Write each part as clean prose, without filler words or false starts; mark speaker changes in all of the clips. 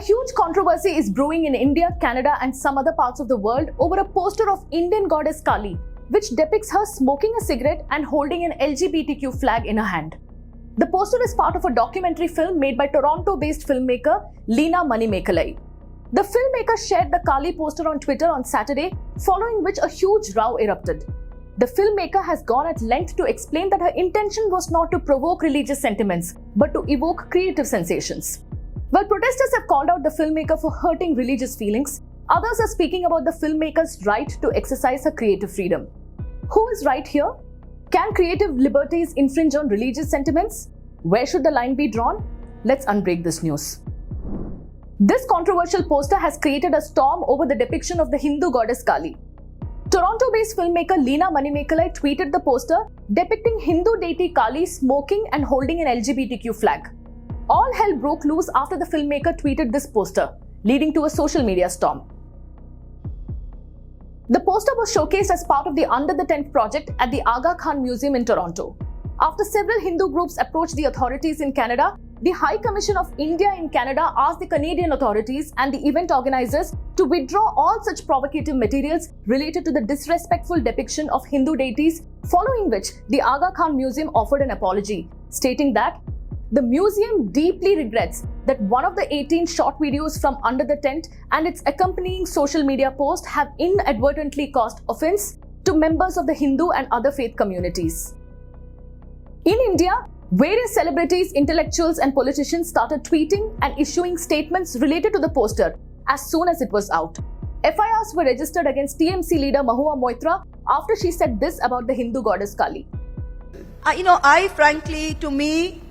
Speaker 1: A huge controversy is brewing in India, Canada, and some other parts of the world over a poster of Indian goddess Kaali, which depicts her smoking a cigarette and holding an LGBTQ flag in her hand. The poster is part of a documentary film made by Toronto-based filmmaker Leena Manimekalai. The filmmaker shared the Kaali poster on Twitter on Saturday, following which a huge row erupted. The filmmaker has gone at length to explain that her intention was not to provoke religious sentiments, but to evoke creative sensations. While protesters have called out the filmmaker for hurting religious feelings, others are speaking about the filmmaker's right to exercise her creative freedom. Who is right here? Can creative liberties infringe on religious sentiments? Where should the line be drawn? Let's unbreak this news. This controversial poster has created a storm over the depiction of the Hindu goddess Kaali. Toronto-based filmmaker Leena Manimekalai tweeted the poster depicting Hindu deity Kaali smoking and holding an LGBTQ flag. All hell broke loose after the filmmaker tweeted this poster, leading to a social media storm. The poster was showcased as part of the Under the Tent project at the Aga Khan Museum in Toronto. After several Hindu groups approached the authorities in Canada, the High Commission of India in Canada asked the Canadian authorities and the event organizers to withdraw all such provocative materials related to the disrespectful depiction of Hindu deities, following which the Aga Khan Museum offered an apology, stating that the museum deeply regrets that one of the 18 short videos from Under the Tent and its accompanying social media post have inadvertently caused offense to members of the Hindu and other faith communities. In India, various celebrities, intellectuals and politicians started tweeting and issuing statements related to the poster as soon as it was out. FIRs were registered against TMC leader Mahua Moitra after she said this about the Hindu goddess Kaali.
Speaker 2: I frankly, to me,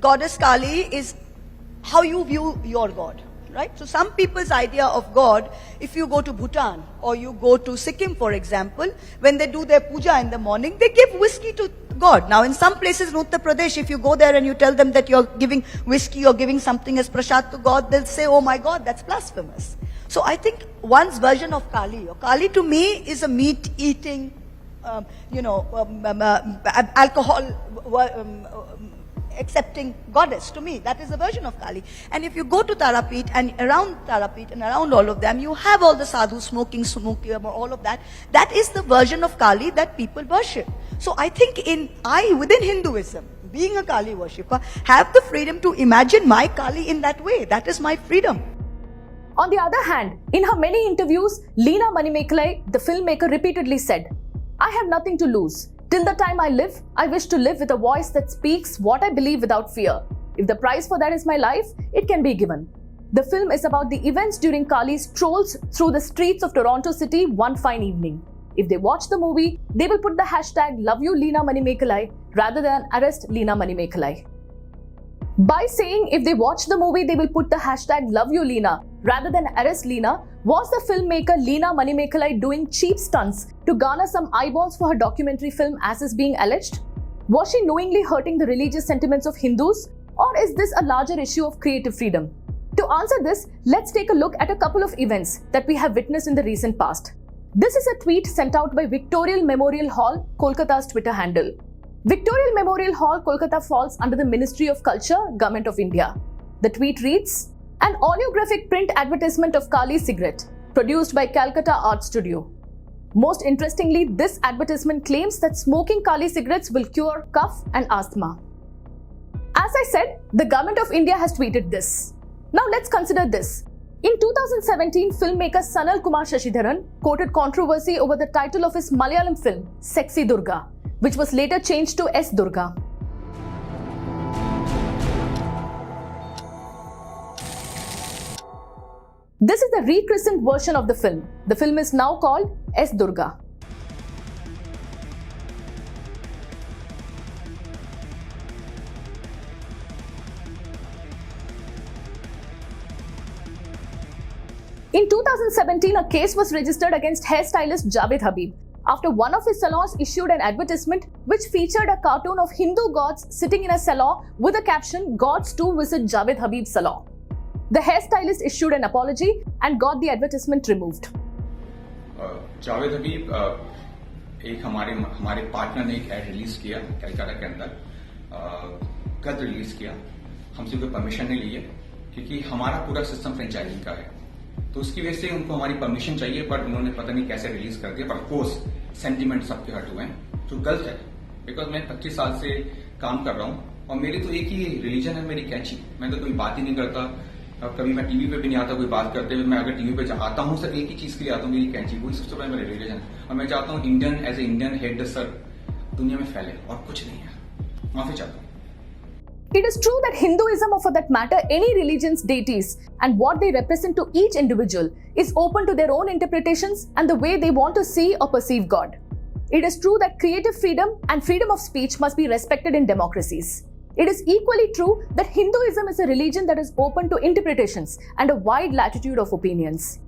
Speaker 2: Goddess Kaali is how you view your God, right? So some people's idea of God, if you go to Bhutan or you go to Sikkim, for example, when they do their puja in the morning, they give whiskey to God. Now in some places in Uttar Pradesh, if you go there and you tell them that you're giving whiskey or giving something as prasad to God, they'll say, oh my God, that's blasphemous. So I think one's version of Kaali, or Kaali to me is a meat-eating, alcohol accepting goddess. To me, that is a version of Kaali. And if you go to Tarapet and around all of them, you have all the sadhus smoking, all of that. That is the version of Kaali that people worship. So I think within Hinduism, being a Kaali worshipper, have the freedom to imagine my Kaali in that way. That is my freedom.
Speaker 1: On the other hand, in her many interviews, Leena Manimekalai, the filmmaker, repeatedly said, "I have nothing to lose. Till the time I live, I wish to live with a voice that speaks what I believe without fear. If the price for that is my life, it can be given." The film is about the events during Kaali's strolls through the streets of Toronto City one fine evening. If they watch the movie, they will put the hashtag #LoveYouLeena Manimekalai rather than arrest Leena Manimekalai. By saying if they watch the movie, they will put the hashtag #LoveYouLeena rather than arrest Leena, was the filmmaker Leena Manimekalai doing cheap stunts to garner some eyeballs for her documentary film as is being alleged? Was she knowingly hurting the religious sentiments of Hindus? Or is this a larger issue of creative freedom? To answer this, let's take a look at a couple of events that we have witnessed in the recent past. This is a tweet sent out by Victorial Memorial Hall, Kolkata's Twitter handle. Victorial Memorial Hall, Kolkata falls under the Ministry of Culture, Government of India. The tweet reads, "An oleographic print advertisement of Kaali cigarette, produced by Calcutta Art Studio." Most interestingly, this advertisement claims that smoking Kaali cigarettes will cure cough and asthma. As I said, the Government of India has tweeted this. Now let's consider this. In 2017, filmmaker Sanal Kumar Shashidharan quoted controversy over the title of his Malayalam film, Sexy Durga, which was later changed to S. Durga. This is the rechristened version of the film. The film is now called S. Durga. In 2017, a case was registered against hairstylist Javed Habib after one of his salons issued an advertisement which featured a cartoon of Hindu gods sitting in a salon with the caption, "Gods too visit Javed Habib's salon." The hairstylist issued an apology and got the advertisement removed.
Speaker 3: Javed हबीब एक हमारे partner ने एक add release किया कलकत्ता के अंदर, कल release किया, हमसे कोई परमिशन नहीं ली है क्योंकि हमारा पूरा सिस्टम फ्रेंचाइजिंग का है, तो उसकी वजह से उनको हमारी परमिशन चाहिए, पर उन्होंने पता नहीं कैसे रिलीज कर दिया। पर ऑफकोर्स सेंटीमेंट सबके हट हुए हैं, जो गलत है, बिकॉज मैं 25 साल से काम कर रहा हूँ और मेरी तो एक ही रिलीजन है, मेरी कैंची। मैं तो कोई बात ही नहीं करता, अब कभी मैं टीवी पे भी नहीं आता कोई बात करते हुए। मैं अगर टीवी पे आता हूँ सिर्फ एक ही चीज के लिए आता हूँ, मेरी कैंची, वही सबसे बड़ा मेरा रिलीजन है। और मैं चाहता हूँ Indian as a Indian head सर दुनिया में फैले, और कुछ नहीं है। माफी चाहता हूँ।
Speaker 1: It is true that Hinduism, or for that matter any religion's deities and what they represent to each individual, is open to their own interpretations and the way they want to see or perceive God. It is true that creative freedom and freedom of speech must be respected in democracies. It is equally true that Hinduism is a religion that is open to interpretations and a wide latitude of opinions.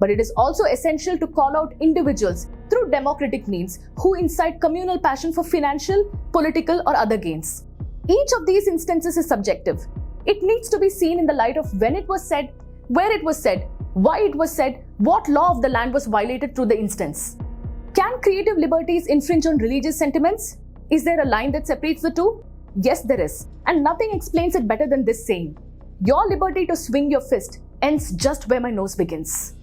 Speaker 1: But it is also essential to call out individuals through democratic means who incite communal passion for financial, political, or other gains. Each of these instances is subjective. It needs to be seen in the light of when it was said, where it was said, why it was said, what law of the land was violated through the instance. Can creative liberties infringe on religious sentiments? Is there a line that separates the two? Yes, there is. And nothing explains it better than this saying: your liberty to swing your fist ends just where my nose begins.